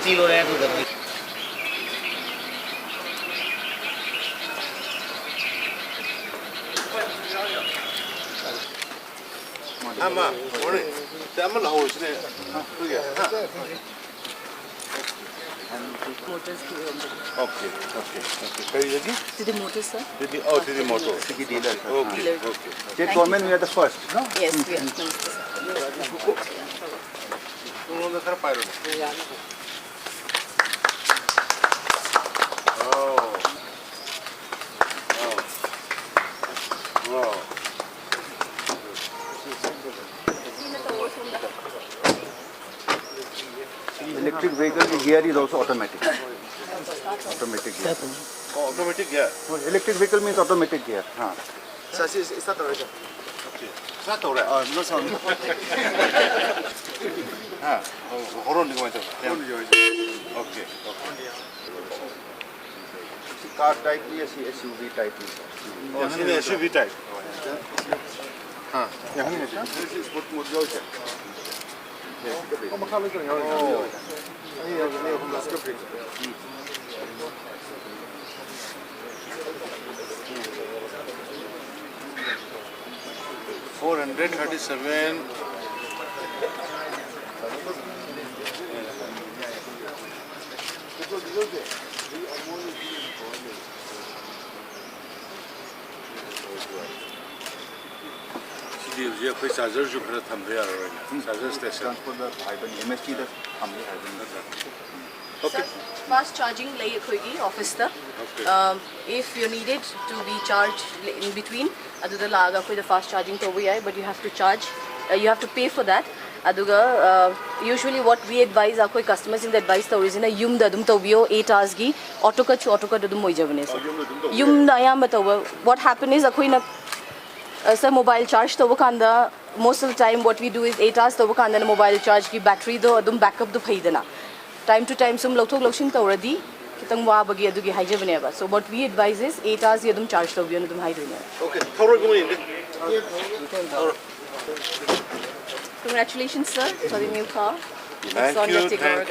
kilo rare to the Ama, morning. Tama na horse ne. Motors की Okay. Kari lagi? Didi Motors, sir? Didi motor. Didi dealer. Okay. State government, we are the first, no? Yes, we are. Namaste, sir. Tuno na kar pyro. Wow. Electric vehicle, the gear is also automatic. Automatic gear. Oh, automatic gear. Electric vehicle means automatic gear. हाँ. Start already. Okay. Start already. No sound. हाँ. Horn नहीं होता. Okay. Car type भी ऐसी SUV type भी. Oh, ini SUV type. हाँ. यहाँ नहीं है क्या? Sport mode जो है. Oh, makalo ito yung. Oh. Ay, yung last break. 437. ये कोई चार्जर जो फिर थम रहा है charger station Transport the hybrid MST the हमने hybrid. Okay. Fast charging lay koigi office ta. Okay. If you needed to be charged in between, aduda laga koi the fast charging to we but you have to charge. You have to pay for that. Aduga usually what we advise our koi customers in the advice ta is in a yum da dum to bio 8 hours gi auto ka dum moi javane sa. Yum da yam batawa. What happened is akoi na sir mobile charge to kanda most of the time what we do is 8 hours to kanda mobile charge ki battery do adum backup do phaidana. Time to time sum lokthok lokshin tawradi kitang wa bagi adugi haijabane ba. So what we advise is 8 hours yadum charge to biyon adum haidone. Okay. Thoro gumin. Congratulations sir for the new car. It's Thank on you. the Tigor